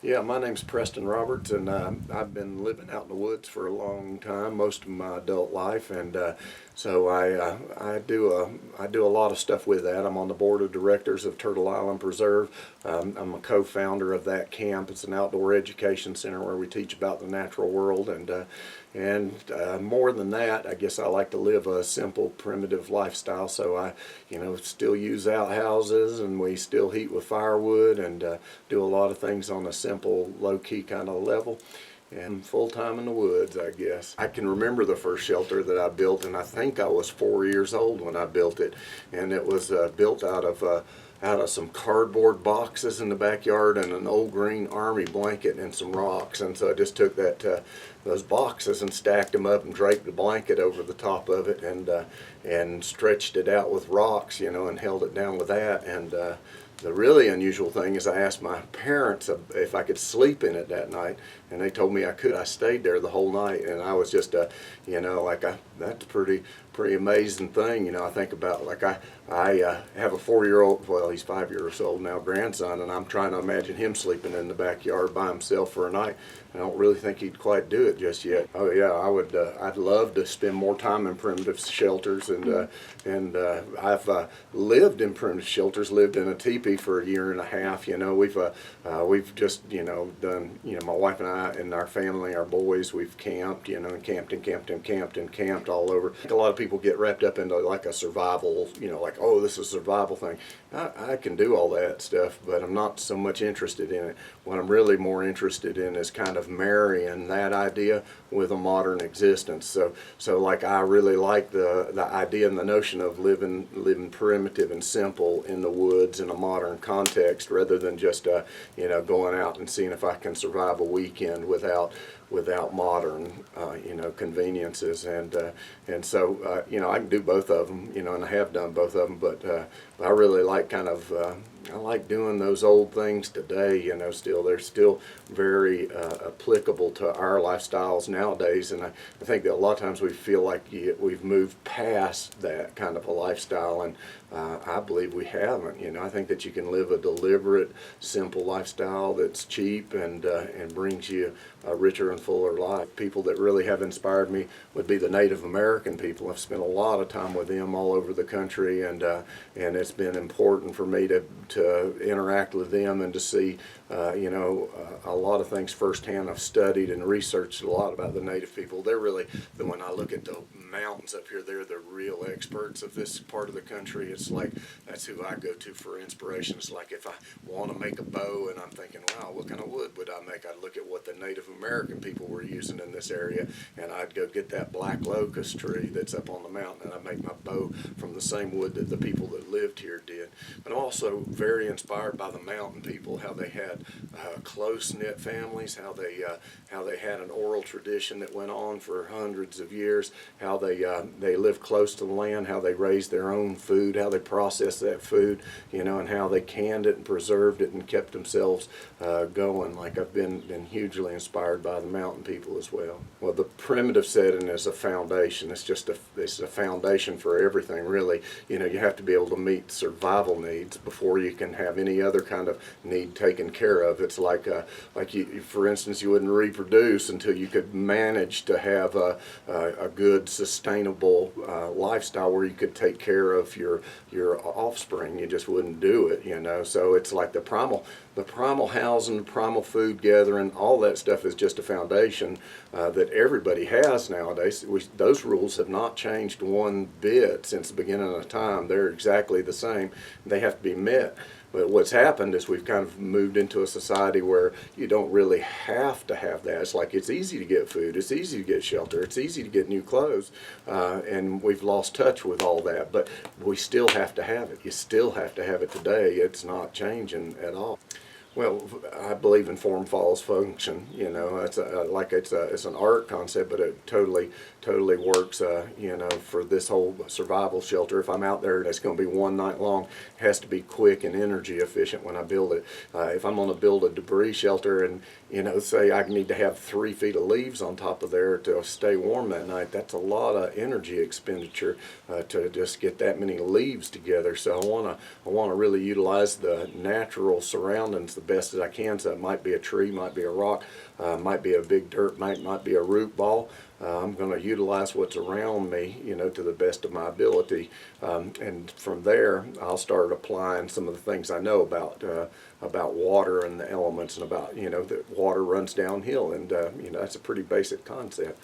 Yeah, my name's Preston Roberts, and I've been living out in the woods for a long time, most of my adult life, and so I do a lot of stuff with that. I'm on the board of directors of Turtle Island Preserve. I'm a co-founder of that camp. It's an outdoor education center where we teach about the natural world, and more than that, I guess I like to live a simple, primitive lifestyle. So I, still use outhouses, and we still heat with firewood, and do a lot of things on a simple, low-key kind of level. And full-time in the woods, I guess. I can remember the first shelter that I built, and I think I was 4 years old when I built it, and it was built out of some cardboard boxes in the backyard and an old green army blanket and some rocks. And so I just took those boxes and stacked them up and draped the blanket over the top of it, and stretched it out with rocks, and held it down with that. And the really unusual thing is I asked my parents if I could sleep in it that night, and they told me I could. I stayed there the whole night, and I was just that's a pretty amazing thing. I think about, like, I have a 4-year-old, well, he's 5 years old now, grandson, and I'm trying to imagine him sleeping in the backyard by himself for a night. I don't really think he'd quite do it just yet. Oh yeah, I would. I'd love to spend more time in primitive shelters, and I've lived in primitive shelters. Lived in a teepee for a year and a half. We've just done. My wife and I and our family, our boys, we've camped. And camped all over. I think a lot of people get wrapped up into like a survival. Like, oh, this is a survival thing. I can do all that stuff, but I'm not so much interested in it. What I'm really more interested in is kind of marrying that idea with a modern existence. So like, I really like the idea and the notion of living primitive and simple in the woods in a modern context, rather than just going out and seeing if I can survive a weekend without modern conveniences. And so I can do both of them, and I have done both of them, but I really like I like doing those old things today. Still they're still very applicable to our lifestyles nowadays, and I think that a lot of times we feel like we've moved past that kind of a lifestyle, and I believe we haven't. I think that you can live a deliberate, simple lifestyle that's cheap and brings you a richer and fuller life. People that really have inspired me would be the Native American people. I've spent a lot of time with them all over the country, and it's been important for me to interact with them and to see a lot of things firsthand. I've studied and researched a lot about the Native people. They're really, when I look at the mountains up here, they're the real experts of this part of the country. It's like, that's who I go to for inspiration. It's like, if I want to make a bow and I'm thinking, wow, what kind of wood would I make? I'd look at what the Native American people were using in this area, and I'd go get that black locust tree that's up on the mountain, and I'd make my bow from the same wood that the people that lived here did. But I'm also very inspired by the mountain people, how they had close-knit families, how they had an oral tradition that went on for hundreds of years, how they lived close to the land, how they raised their own food, how they processed that food, and how they canned it and preserved it and kept themselves going. Like, I've been hugely inspired by the mountain people as well. Well, the primitive setting is a foundation. It's a foundation for everything, really. You have to be able to meet survival needs before you can have any other kind of need taken care of. It's like for instance, you wouldn't reproduce until you could manage to have a good, sustainable lifestyle where you could take care of your offspring. You just wouldn't do it, So it's like the primal housing, primal food gathering, all that stuff is just a foundation that everybody has nowadays. Those rules have not changed one bit since the beginning of time. They're exactly the same. They have to be met. But what's happened is we've kind of moved into a society where you don't really have to have that. It's like, it's easy to get food, it's easy to get shelter, it's easy to get new clothes, and we've lost touch with all that. But we still have to have it. You still have to have it today. It's not changing at all. Well, I believe in form follows function. It's it's an art concept, but it totally works. For this whole survival shelter, if I'm out there and it's going to be one night long, it has to be quick and energy efficient when I build it. If I'm going to build a debris shelter and say I need to have 3 feet of leaves on top of there to stay warm that night, that's a lot of energy expenditure to just get that many leaves together. So I want to really utilize the natural surroundings, the best as I can. So it might be a tree, might be a rock, might be a big dirt, might be a root ball. I'm going to utilize what's around me, to the best of my ability, and from there I'll start applying some of the things I know about water and the elements, and about that water runs downhill, and that's a pretty basic concept.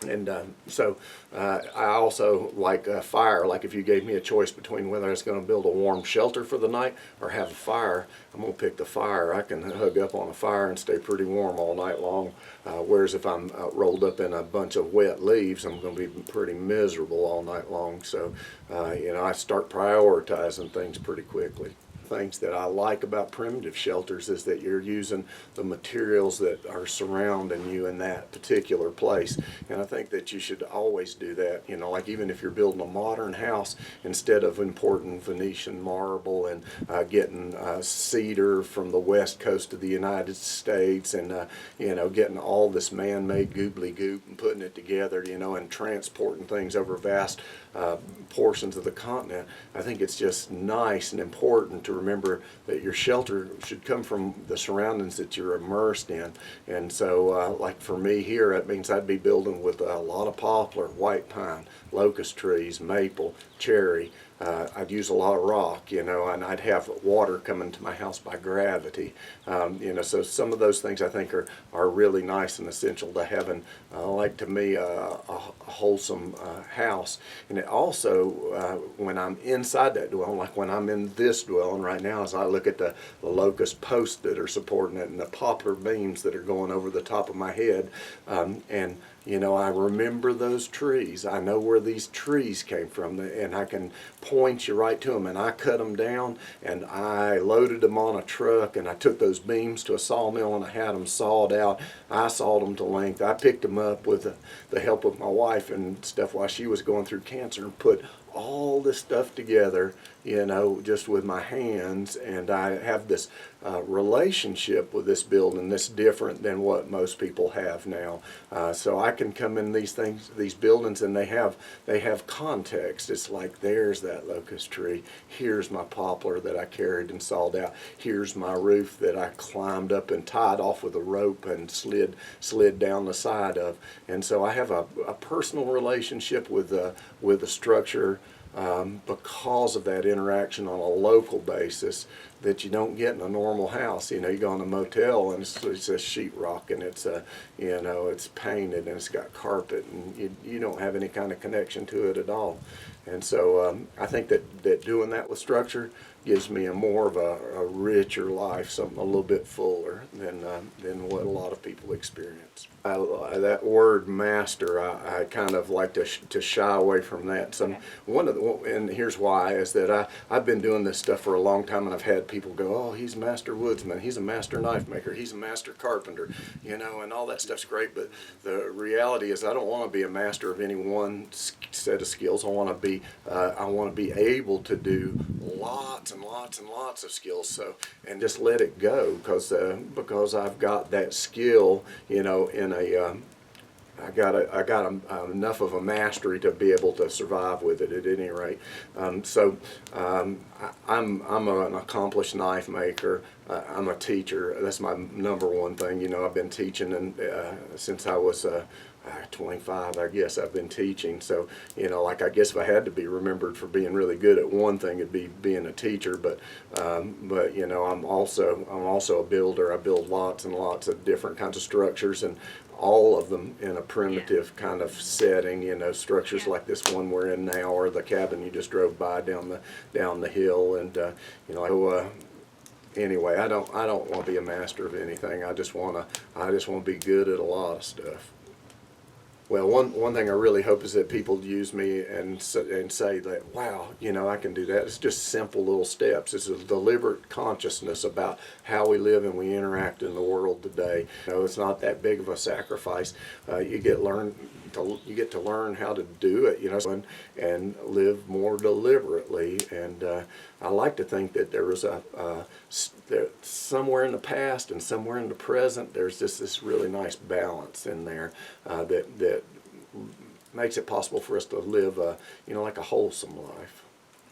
And I also like fire. Like if you gave me a choice between whether I was going to build a warm shelter for the night or have a fire, I'm going to pick the fire. I can hug up on a fire and stay pretty warm all night long. Whereas if I'm rolled up in a bunch of wet leaves, I'm going to be pretty miserable all night long. So, I start prioritizing things pretty quickly. Things that I like about primitive shelters is that you're using the materials that are surrounding you in that particular place, and I think that you should always do that. Like even if you're building a modern house, instead of importing Venetian marble and getting cedar from the west coast of the United States, and getting all this man-made goobly goop and putting it together, and transporting things over vast portions of the continent, I think it's just nice and important to remember that your shelter should come from the surroundings that you're immersed in. And so like for me here, it means I'd be building with a lot of poplar, white pine, locust trees, maple, cherry. I'd use a lot of rock, and I'd have water coming to my house by gravity. So some of those things I think are really nice and essential to having, like to me, a wholesome house. And it also, when I'm inside that dwelling, like when I'm in this dwelling right now, as I look at the locust posts that are supporting it and the poplar beams that are going over the top of my head, and I remember those trees. I know where these trees came from, and I can point you right to them. And I cut them down, and I loaded them on a truck, and I took those beams to a sawmill, and I had them sawed out. I sawed them to length. I picked them up with the help of my wife and stuff while she was going through cancer, and put all this stuff together, just with my hands. And I have this relationship with this building that's different than what most people have now. So I can come in these buildings, and they have context. It's like, there's that locust tree. Here's my poplar that I carried and sawed out. Here's my roof that I climbed up and tied off with a rope and slid down the side of. And so I have a personal relationship with the structure, because of that interaction on a local basis that you don't get in a normal house. You go in a motel, and it's a sheetrock, and it's painted, and it's got carpet, and you don't have any kind of connection to it at all. And so I think that doing that with structure gives me more of a richer life, something a little bit fuller than what a lot of people experience. That word master, I kind of like to shy away from that. So and here's why, is that I've been doing this stuff for a long time, and I've had people go, oh, he's a master woodsman, he's a master knife maker, he's a master carpenter, and all that stuff's great. But the reality is, I don't want to be a master of any one set of skills. I want to be able to do lots and lots and lots of skills. So, and just let it go, because I've got that skill, I got enough of a mastery to be able to survive with it at any rate. I'm an accomplished knife maker. I'm a teacher. That's my number one thing. I've been teaching, and since I was 25, I guess I've been teaching. So, I guess if I had to be remembered for being really good at one thing, it'd be being a teacher. But I'm also a builder. I build lots and lots of different kinds of structures, and all of them in a primitive kind of setting. Structures like this one we're in now, or the cabin you just drove by down the hill, and anyway, I don't want to be a master of anything. I just want to be good at a lot of stuff. Well, one thing I really hope is that people use me and say that, wow, I can do that. It's just simple little steps. It's a deliberate consciousness about how we live and we interact in the world today. It's not that big of a sacrifice. You get to learn how to do it, and live more deliberately. And I like to think that there was somewhere in the past and somewhere in the present, there's just this really nice balance in there that makes it possible for us to live like a wholesome life.